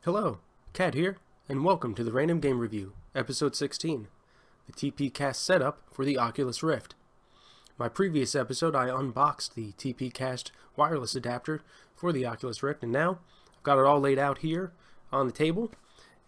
Hello, Cat here, and welcome to the Random Game Review, Episode 16, the TPCAST Setup for the Oculus Rift. My previous episode, I unboxed the TPCAST wireless adapter for the Oculus Rift, and now I've got it all laid out here on the table,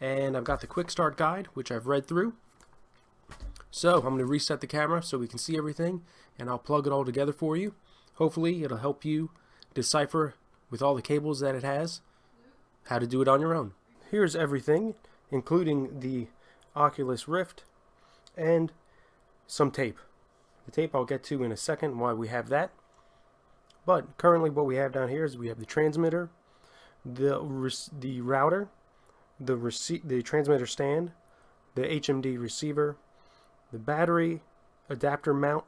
and I've got the quick start guide, which I've read through. So I'm going to reset the camera so we can see everything, and I'll plug it all together for you. Hopefully it'll help you decipher, with all the cables that it has, how to do it on your own. Here's everything, including the Oculus Rift and some tape. The tape I'll get to in a second, why we have that. But currently what we have down here is we have the transmitter, the router, the transmitter stand, the HMD receiver, the battery adapter mount,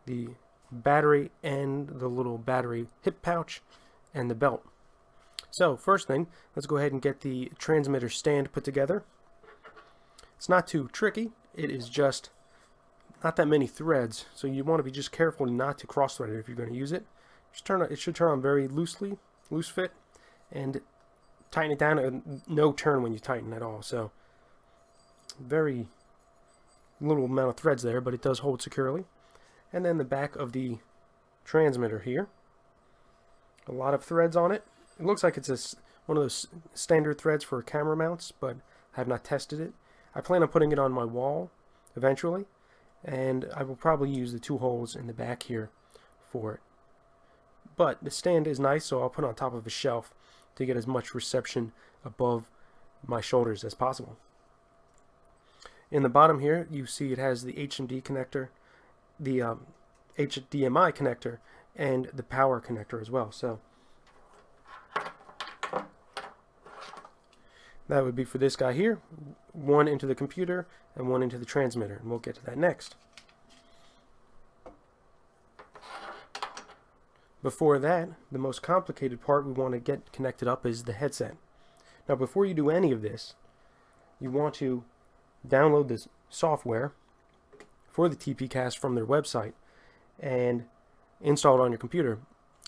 the battery and the little battery hip pouch, and the belt. So first thing, let's go ahead and get the transmitter stand put together. It's not too tricky. It is just not that many threads, so you want to be just careful not to cross thread it if you're going to use it. It should turn on very loose fit, and tighten it down. No turn when you tighten at all. So very little amount of threads there, but it does hold securely. And then the back of the transmitter here, a lot of threads on it. It looks like it's one of those standard threads for camera mounts, but I have not tested it. I plan on putting it on my wall eventually, and I will probably use the two holes in the back here for it. But the stand is nice, so I'll put it on top of a shelf to get as much reception above my shoulders as possible. In the bottom here, you see it has the HMD connector, the HDMI connector, and the power connector as well. So that would be for this guy here, one into the computer and one into the transmitter, and we'll get to that next. Before that, the most complicated part we want to get connected up is the headset. Now before you do any of this, you want to download this software for the TPCAST from their website and install it on your computer.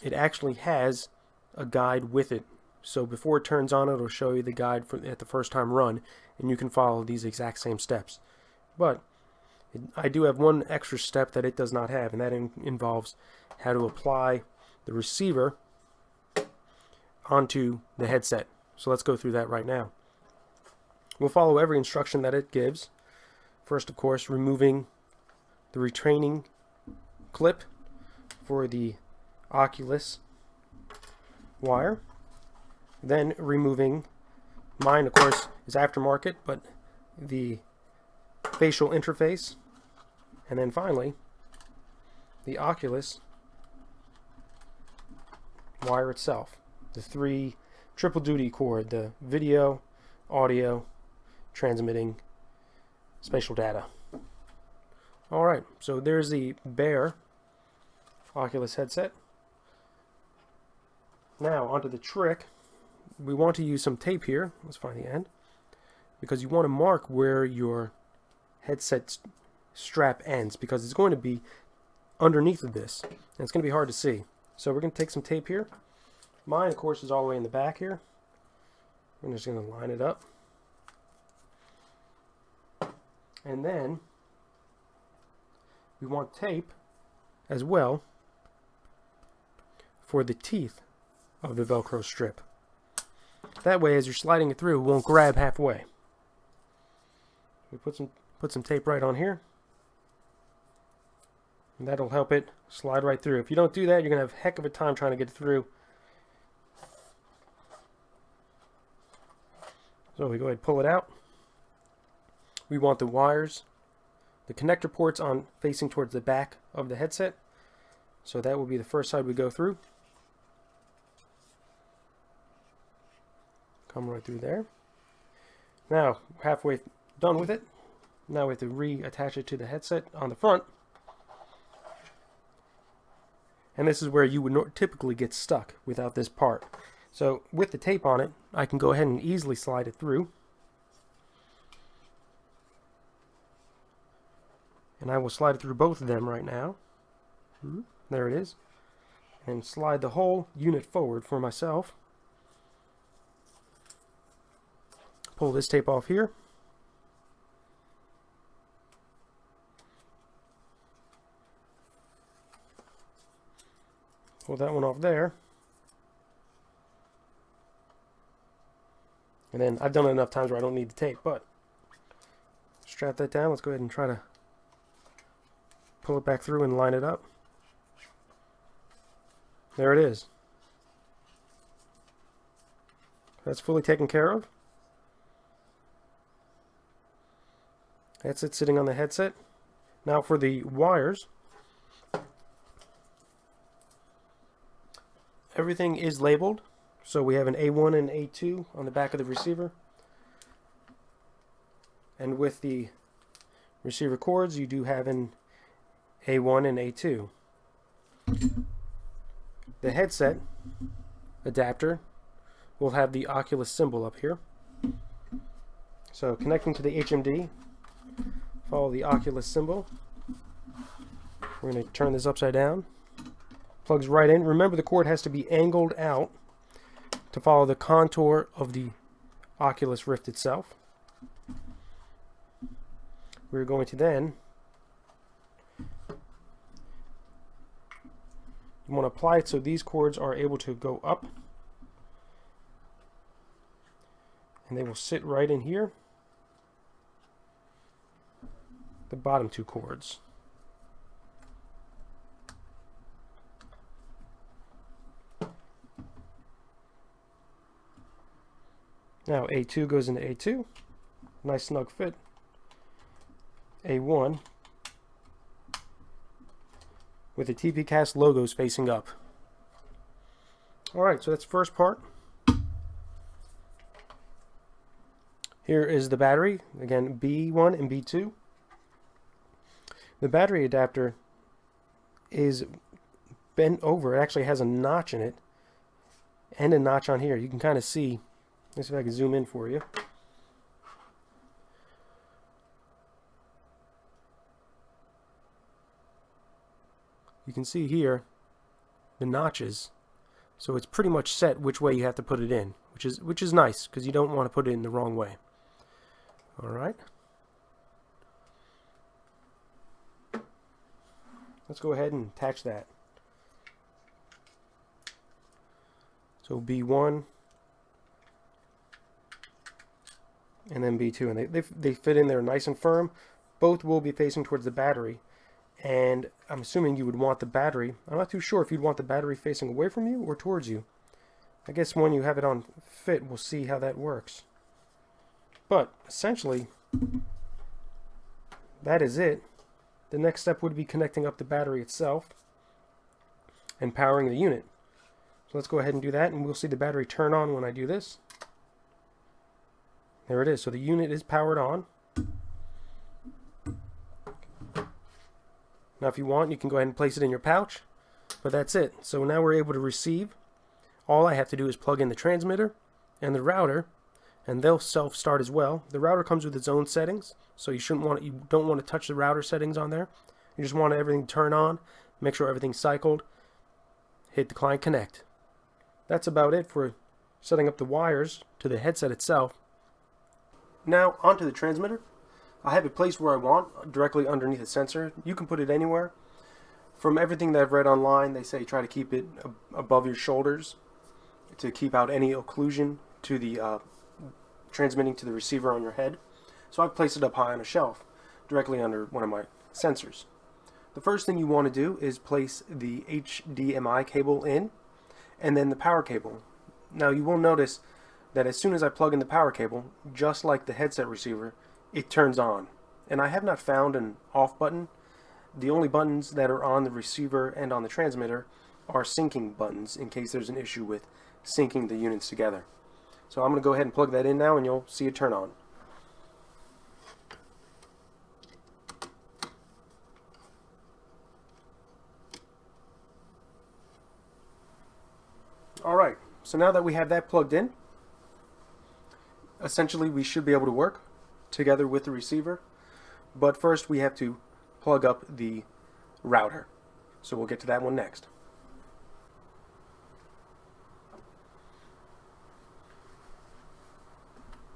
It actually has a guide with it. So before it turns on, it'll show you the guide at the first time run, and you can follow these exact same steps. But I do have one extra step that it does not have, and that involves how to apply the receiver onto the headset. So let's go through that right now. We'll follow every instruction that it gives. First, of course, removing the retraining clip for the Oculus wire. Then removing, mine of course is aftermarket, but the facial interface. And then finally, the Oculus wire itself. The 3 triple duty cord, the video, audio, transmitting spatial data. Alright, so there's the bare Oculus headset. Now onto the trick. We want to use some tape here. Let's find the end. Because you want to mark where your headset strap ends, because it's going to be underneath of this, and it's going to be hard to see. So we're going to take some tape here. Mine, of course, is all the way in the back here. I'm just going to line it up. And then we want tape as well for the teeth of the Velcro strip. That way, as you're sliding it through, it won't grab halfway. We put some tape right on here, and that'll help it slide right through. If you don't do that, you're gonna have a heck of a time trying to get it through. So we go ahead and pull it out. We want the wires, the connector ports on facing towards the back of the headset. So that will be the first side we go through. Come right through there. Now, halfway done with it. Now we have to reattach it to the headset on the front. And this is where you would typically get stuck without this part. So with the tape on it, I can go ahead and easily slide it through. And I will slide it through both of them right now. There it is. And slide the whole unit forward for myself. pull this tape off here. Pull that one off there. And then I've done it enough times where I don't need the tape, but strap that down. Let's go ahead and try to pull it back through and line it up. There it is. That's fully taken care of. That's it sitting on the headset. Now for the wires. Everything is labeled. So we have an A1 and A2 on the back of the receiver. And with the receiver cords, you do have an A1 and A2. The headset adapter will have the Oculus symbol up here. So connecting to the HMD, follow the Oculus symbol. We're going to turn this upside down. Plugs right in. Remember, the cord has to be angled out to follow the contour of the Oculus Rift itself. We're going to then you want to apply it so these cords are able to go up, and they will sit right in here. The bottom two cords. Now A2 goes into A2. Nice snug fit. A1 with the TPCAST logos facing up. Alright, so that's the first part. Here is the battery. Again, B1 and B2. The battery adapter is bent over. It actually has a notch in it and a notch on here. You can kind of see. Let's see if I can zoom in for you. You can see here the notches, so it's pretty much set which way you have to put it in, which is nice because you don't want to put it in the wrong way. All right. Let's go ahead and attach that. So B1 and then B2, and they fit in there nice and firm. Both will be facing towards the battery, and I'm assuming you would want the battery. I'm not too sure if you'd want the battery facing away from you or towards you. I guess when you have it on fit, we'll see how that works. But essentially, that is it. The next step would be connecting up the battery itself and powering the unit. So let's go ahead and do that, and we'll see the battery turn on when I do this. There it is. So the unit is powered on. Now if you want, you can go ahead and place it in your pouch, but that's it. So now we're able to receive. All I have to do is plug in the transmitter and the router, and they'll self-start as well. The router comes with its own settings, so you don't want to touch the router settings on there. You just want everything to turn on, make sure everything's cycled, hit the client connect. That's about it for setting up the wires to the headset itself. Now onto the transmitter. I have it placed where I want, directly underneath the sensor. You can put it anywhere. From everything that I've read online, they say try to keep it above your shoulders to keep out any occlusion to the transmitting to the receiver on your head. So I've placed it up high on a shelf, directly under one of my sensors. The first thing you want to do is place the HDMI cable in, and then the power cable. Now you will notice that as soon as I plug in the power cable, just like the headset receiver, it turns on. And I have not found an off button. The only buttons that are on the receiver and on the transmitter are syncing buttons in case there's an issue with syncing the units together. So I'm going to go ahead and plug that in now, and you'll see it turn on. Alright, so now that we have that plugged in, essentially we should be able to work together with the receiver. But first we have to plug up the router. So we'll get to that one next.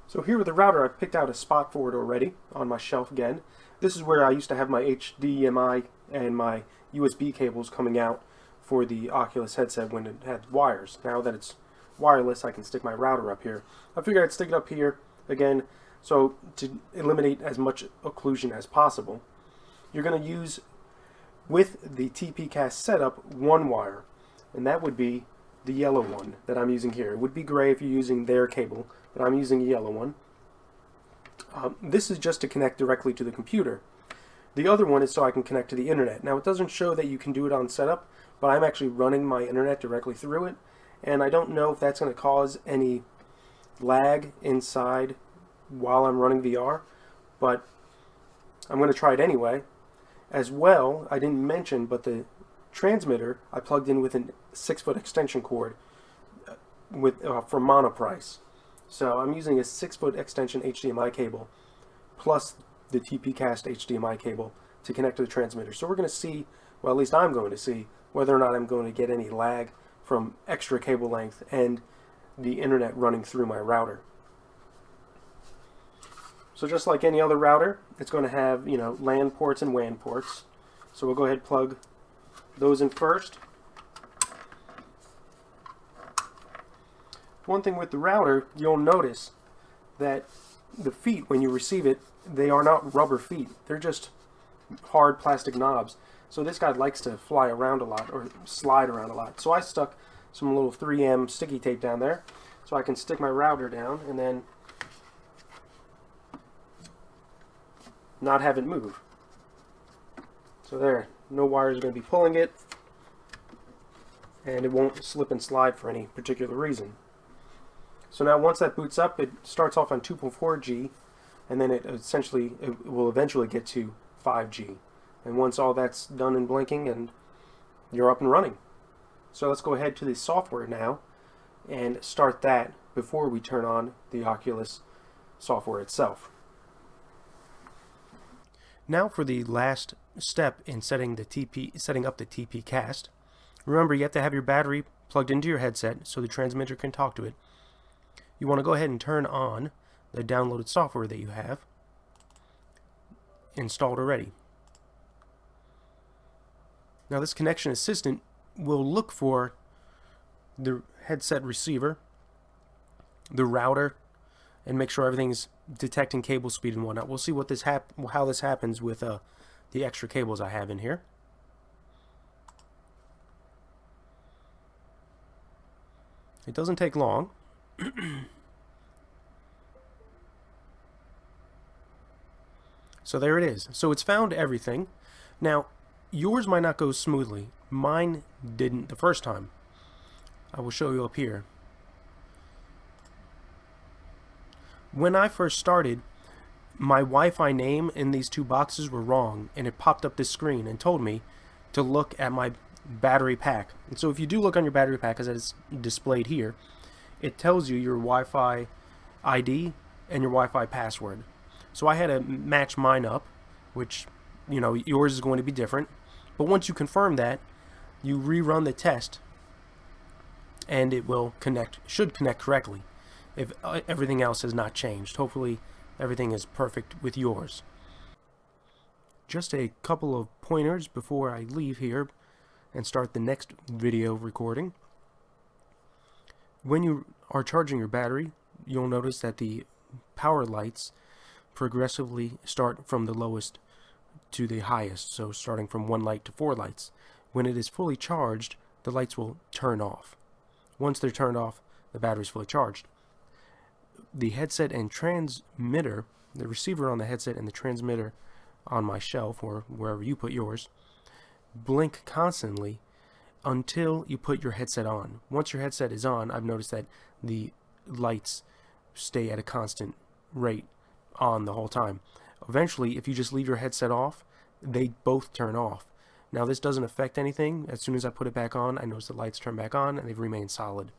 So here with the router, I've picked out a spot for it already on my shelf again. This is where I used to have my HDMI and my USB cables coming out for the Oculus headset when it had wires. Now that it's wireless, I can stick my router up here. I figured I'd stick it up here again, so to eliminate as much occlusion as possible. You're going to use, with the TPCAST setup, one wire, and that would be the yellow one that I'm using here. It would be gray if you're using their cable, but I'm using a yellow one. This is just to connect directly to the computer. The other one is so I can connect to the internet. Now it doesn't show that you can do it on setup, but I'm actually running my internet directly through it, and I don't know if that's going to cause any lag inside while I'm running VR, but I'm going to try it anyway. As well, I didn't mention, but the transmitter I plugged in with a 6-foot extension cord from Monoprice. So I'm using a 6-foot extension HDMI cable plus the TPCAST HDMI cable to connect to the transmitter. So we're going to see, well, at least I'm going to see, whether or not I'm going to get any lag from extra cable length and the internet running through my router. So just like any other router, it's going to have, LAN ports and WAN ports. So we'll go ahead and plug those in first. One thing with the router, you'll notice that the feet, when you receive it, they are not rubber feet. They're just hard plastic knobs. So this guy likes to fly around a lot, or slide around a lot. So I stuck some little 3M sticky tape down there so I can stick my router down and then not have it move. So there, no wires are going to be pulling it, and it won't slip and slide for any particular reason. So now once that boots up, it starts off on 2.4G, and then it will eventually get to 5G. And once all that's done and blinking, and you're up and running. So let's go ahead to the software now and start that before we turn on the Oculus software itself. Now for the last step in setting up the TPCAST. Remember, you have to have your battery plugged into your headset so the transmitter can talk to it. You want to go ahead and turn on the downloaded software that you have installed already. Now this connection assistant will look for the headset receiver, the router, and make sure everything's detecting cable speed and whatnot. We'll see what how this happens with the extra cables I have in here. It doesn't take long. So there it is. So it's found everything. Now, yours might not go smoothly. Mine didn't the first time. I will show you up here. When I first started, my Wi-Fi name in these two boxes were wrong, and it popped up this screen and told me to look at my battery pack. And so if you do look on your battery pack, as it's displayed here, it tells you your Wi-Fi ID and your Wi-Fi password. So I had to match mine up, which, yours is going to be different. But once you confirm that, you rerun the test, and it will should connect correctly if everything else has not changed. Hopefully everything is perfect with yours. Just a couple of pointers before I leave here and start the next video recording. When you are charging your battery, you'll notice that the power lights progressively start from the lowest to the highest, so starting from 1 light to 4 lights. When it is fully charged, the lights will turn off. Once they're turned off, the battery is fully charged. The headset and transmitter, the receiver on the headset and the transmitter on my shelf, or wherever you put yours, blink constantly until you put your headset on. Once your headset is on, I've noticed that the lights stay at a constant rate on the whole time. Eventually, if you just leave your headset off, they both turn off. Now this doesn't affect anything. As soon as I put it back on, I notice the lights turn back on and they've remained solid.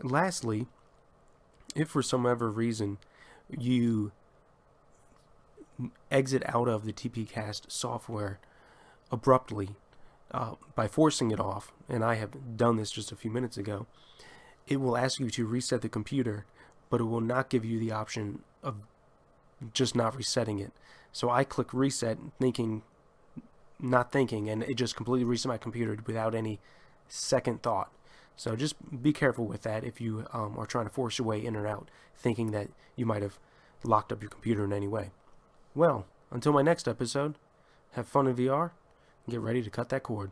Lastly, if for some other reason you exit out of the TPCAST software abruptly by forcing it off, and I have done this just a few minutes ago, it will ask you to reset the computer but it will not give you the option of just not resetting it. So I click reset not thinking, and it just completely reset my computer without any second thought. So just be careful with that if you are trying to force your way in or out, thinking that you might have locked up your computer in any way. Well, until my next episode, have fun in VR, and get ready to cut that cord.